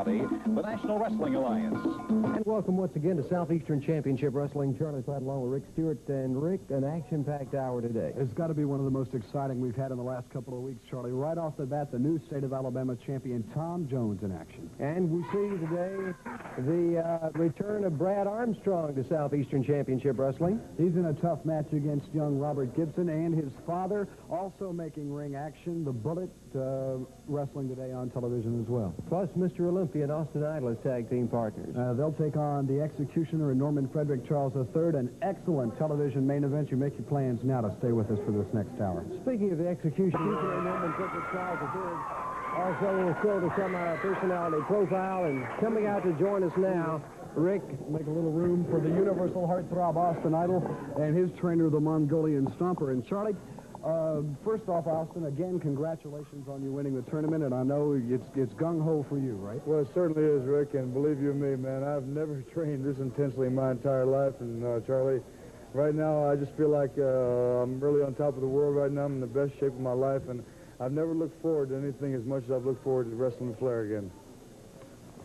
the National Wrestling Alliance. And welcome once again to Southeastern Championship Wrestling. Charlie Platt along with Rick Stewart. And Rick, an action-packed hour today. It's got to be one of the most exciting we've had in the last couple of weeks, Charlie. Right off the bat, the new state of Alabama champion, Tom Jones, in action. And we see today the return of Brad Armstrong to Southeastern Championship Wrestling. He's in a tough match against young Robert Gibson, and his father also making ring action, the Bullet, wrestling today on television as well. Plus Mr. Olympia and Austin Idol as tag team partners. They'll take on the Executioner and Norman Frederick Charles III, an excellent television main event. You make your plans now to stay with us for this next hour. Speaking of the Executioner and Norman Frederick Charles III, also we'll show to some personality profile, and coming out to join us now, Rick. Make a little room for the Universal Heartthrob Austin Idol and his trainer, the Mongolian Stomper. And Charlie, first off, Austin, again, congratulations on you winning the tournament, and I know it's gung-ho for you, right? Well, it certainly is, Rick, and believe you me, man, I've never trained this intensely in my entire life, and Charlie, right now I just feel like I'm really on top of the world right now. I'm in the best shape of my life, and I've never looked forward to anything as much as I've looked forward to wrestling with Flair again.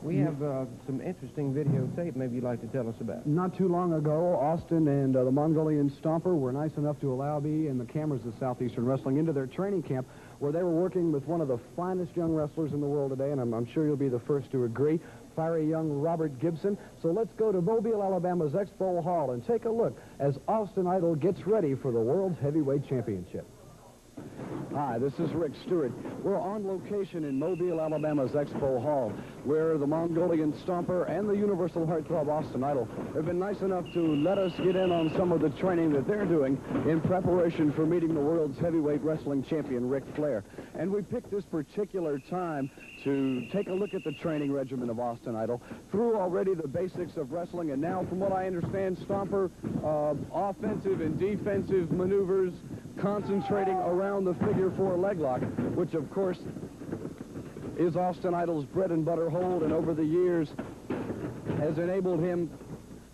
We have some interesting videotape maybe you'd like to tell us about. Not too long ago, Austin and the Mongolian Stomper were nice enough to allow me and the cameras of Southeastern Wrestling into their training camp, where they were working with one of the finest young wrestlers in the world today, and I'm sure you'll be the first to agree, fiery young Robert Gibson. So let's go to Mobile, Alabama's Expo Hall and take a look as Austin Idol gets ready for the World's Heavyweight Championship. Hi, this is Rick Stewart. We're on location in Mobile, Alabama's Expo Hall, where the Mongolian Stomper and the Universal Heartthrob Austin Idol have been nice enough to let us get in on some of the training that they're doing in preparation for meeting the world's heavyweight wrestling champion, Ric Flair. And we picked this particular time to take a look at the training regimen of Austin Idol, through already the basics of wrestling, and now, from what I understand, Stomper, offensive and defensive maneuvers, concentrating around the figure four leg lock, which of course is Austin Idol's bread and butter hold, and over the years has enabled him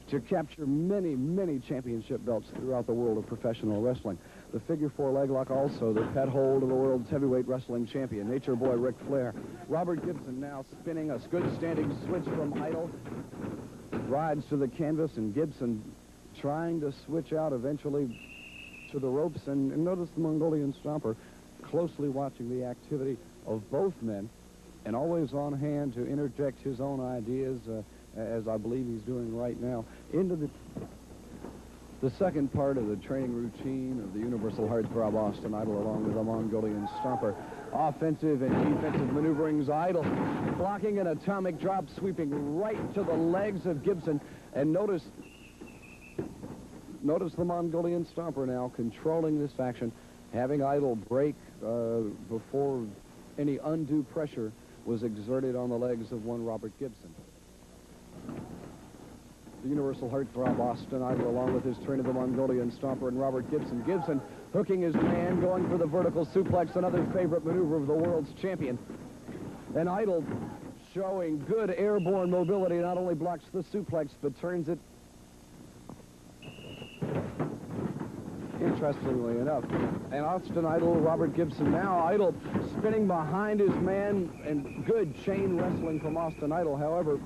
to capture many, many championship belts throughout the world of professional wrestling. The figure four leg lock, also the pet hold of the world's heavyweight wrestling champion, Nature Boy Ric Flair. Robert Gibson now spinning a good standing switch from Idol, rides to the canvas, and Gibson trying to switch out eventually to the ropes, and notice the Mongolian Stomper closely watching the activity of both men and always on hand to interject his own ideas, as I believe he's doing right now, into the second part of the training routine of the Universal Heartthrob Austin Idol, along with the Mongolian Stomper. Offensive and defensive maneuverings, Idol blocking an atomic drop, sweeping right to the legs of Gibson, and notice the Mongolian Stomper now controlling this action, having Idol break before any undue pressure was exerted on the legs of one Robert Gibson. The Universal Heartthrob Austin Idol, along with his trainer, the Mongolian Stomper, and Robert Gibson. Gibson hooking his man, going for the vertical suplex, another favorite maneuver of the world's champion. And Idol showing good airborne mobility, not only blocks the suplex, but turns it, interestingly enough. And Austin Idol, Robert Gibson now. Idol spinning behind his man, and good chain wrestling from Austin Idol. However,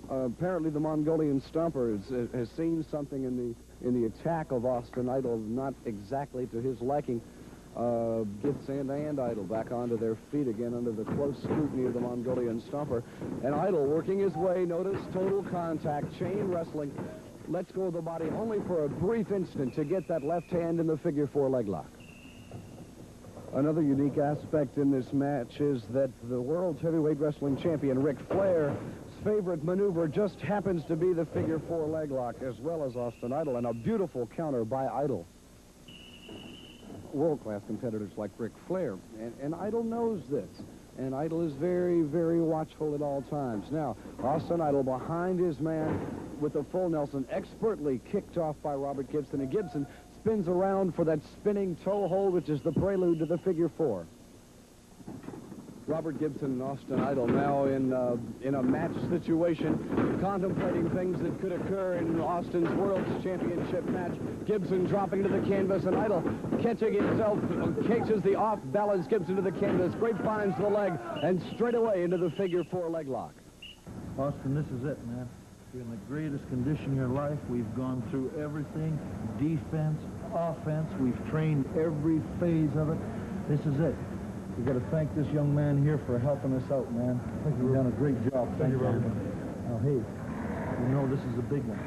apparently the Mongolian Stomper has seen something in the attack of Austin Idol, not exactly to his liking. Gibson and Idol back onto their feet again under the close scrutiny of the Mongolian Stomper. And Idol working his way, notice total contact, chain wrestling. Lets go of the body only for a brief instant to get that left hand in the figure four leg lock. Another unique aspect in this match is that the world's heavyweight wrestling champion, Ric Flair's favorite maneuver just happens to be the figure four leg lock, as well as Austin Idol, and a beautiful counter by Idol. World-class competitors like Ric Flair, and Idol knows this. And Idol is very, very watchful at all times. Now, Austin Idol behind his man with the full Nelson, expertly kicked off by Robert Gibson. And Gibson spins around for that spinning toe hold, which is the prelude to the figure four. Robert Gibson and Austin Idol now in a match situation, contemplating things that could occur in Austin's World Championship match. Gibson dropping to the canvas, and Idol catching himself, catches the off-balance Gibson to the canvas, grapevines to the leg, and straight away into the figure 4 leg lock. Austin, this is it, man. You're in the greatest condition in your life. We've gone through everything, defense, offense. We've trained every phase of it. This is it. We've got to thank this young man here for helping us out, man. I think you've done a great job. Thank you, Robert. Now, hey, you know this is a big one.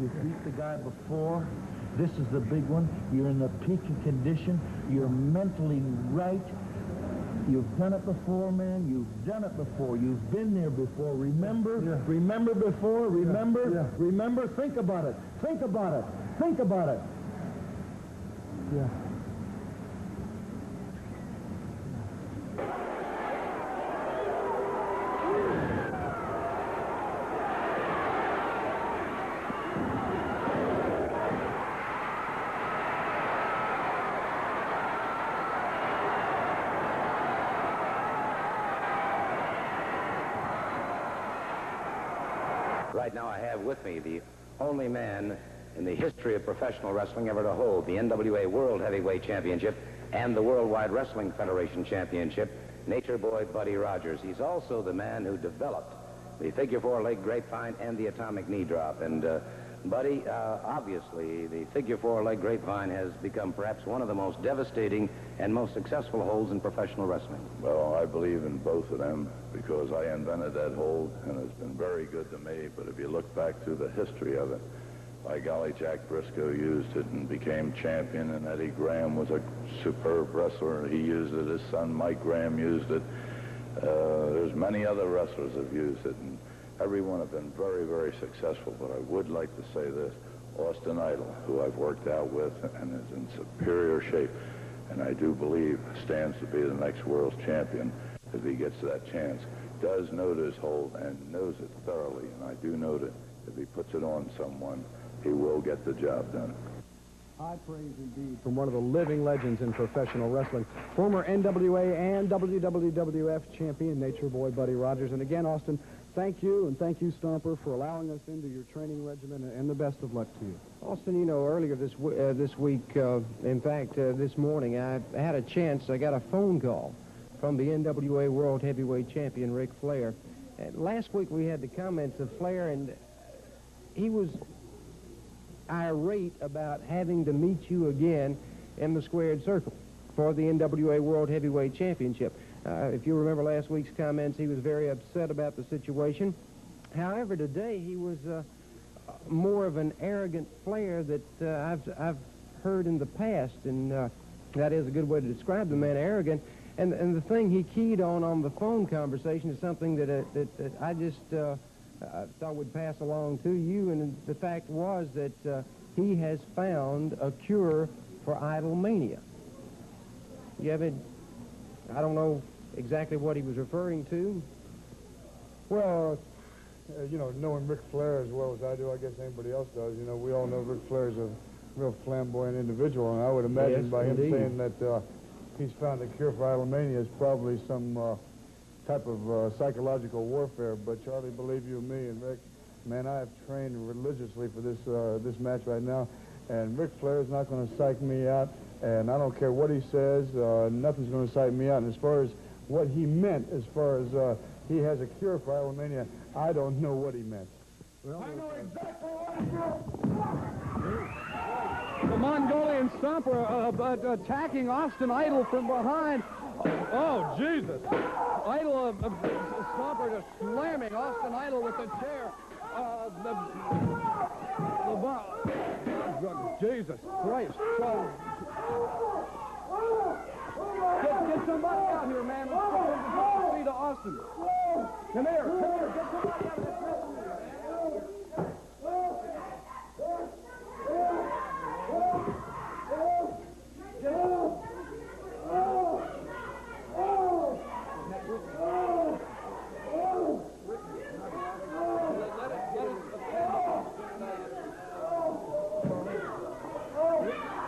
You beat the guy before. This is the big one. You're in the peak of condition. You're mentally right. You've done it before, man. You've done it before. You've been there before. Remember? Yeah. Remember before? Remember? Yeah. Remember? Think about it. Think about it. Think about it. Yeah. Right now I have with me the only man in the history of professional wrestling ever to hold the NWA World Heavyweight Championship and the Worldwide Wrestling Federation Championship, Nature Boy Buddy Rogers. He's also the man who developed the figure 4 leg grapevine and the atomic knee drop. And Buddy, obviously the figure 4 leg grapevine has become perhaps one of the most devastating and most successful holds in professional wrestling. Well, I believe in both of them because I invented that hold and it's been very good to me. But if you look back through the history of it, by golly, Jack Briscoe used it and became champion, and Eddie Graham was a superb wrestler. He used it. His son Mike Graham used it. There's many other wrestlers have used it, and every one have been very, very successful. But I would like to say this: Austin Idol, who I've worked out with and is in superior shape, and I do believe stands to be the next world's champion if he gets that chance, does know this hold and knows it thoroughly. And I do know that if he puts it on someone, he will get the job done. High praise indeed from one of the living legends in professional wrestling, former NWA and WWF champion, Nature Boy Buddy Rogers. And again, Austin, thank you, and thank you, Stomper, for allowing us into your training regimen, and the best of luck to you. Austin, you know, earlier this week, in fact, this morning, I had a chance. I got a phone call from the NWA World Heavyweight Champion, Ric Flair. And last week we had the comments of Flair, and he was irate about having to meet you again in the squared circle for the NWA World Heavyweight Championship. If you remember last week's comments, he was very upset about the situation. However, today he was more of an arrogant Flair that I've heard in the past, and that is a good way to describe the man, arrogant. And the thing he keyed on the phone conversation is something that I just thought would pass along to you, and the fact was that he has found a cure for Idolmania. You have it? I don't know exactly what he was referring to. Well, you know, knowing Ric Flair as well as I do, I guess anybody else does, you know, we all know Ric Flair is a real flamboyant individual, and I would imagine Yes, by him indeed. saying that he's found a cure for Idolmania is probably some type of psychological warfare. But Charlie, believe you me and Rick, man, I have trained religiously for this match right now, and Ric Flair is not going to psych me out, and I don't care what he says, nothing's going to psych me out. And as far as what he meant, as far as he has a cure for Idolmania, I don't know what he meant. Well, I know exactly what he meant. The Mongolian Stomper attacking Austin Idol from behind. Oh, Jesus. Idol, Stomper just slamming Austin Idol with the chair. Jesus Christ. Get somebody out here, man. Let's go to see to Austin. Come here. Get somebody out of this wrestling ring.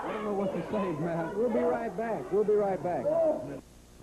I don't know what to say, man. We'll be right back.